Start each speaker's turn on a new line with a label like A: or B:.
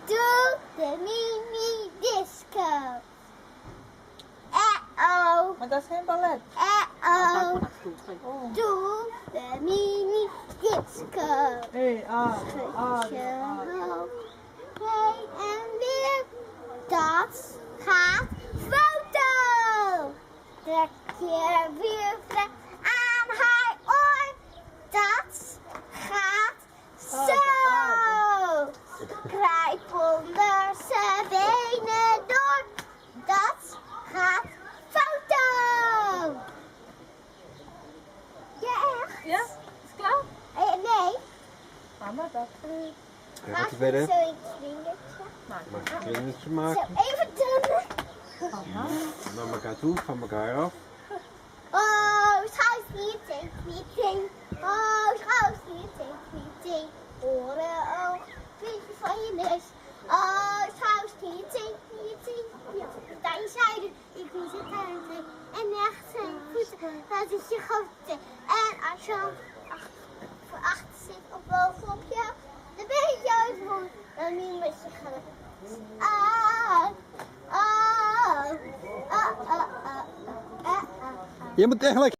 A: Doe de mini disco. Oh.
B: Maar dat is geen ballet.
A: Oh. Doe de mini disco.
B: Hé,
A: Schud je hoofd heen en weer. Dat gaat foto. Trek je buurvrouw aan haar oor. Dat gaat zo. Kruip onder zijn benen door. Dat gaat foto. Ja, echt?
B: Ja? Is het klaar?
A: Nee.
B: Mama, dat.
C: Gaat het verder?
A: Zo een kringeltje.
C: Mag een kringetje
A: Zo,
C: maken.
A: even doen.
C: Naar elkaar toe, van elkaar af.
A: Oh, schouwspierting, spierting. Oh, schouwspierting, spierting. Oren, oog, puntje van je neus. Oh, schouwspierting, spierting. Ja, daar je zijde, ik moet het tuin. En echt zijn voeten, dat is je grote. En als je voor achter zit of bovenop jou, dan ben je juist moe. Dan moet je met je gaan.
C: Je moet eigenlijk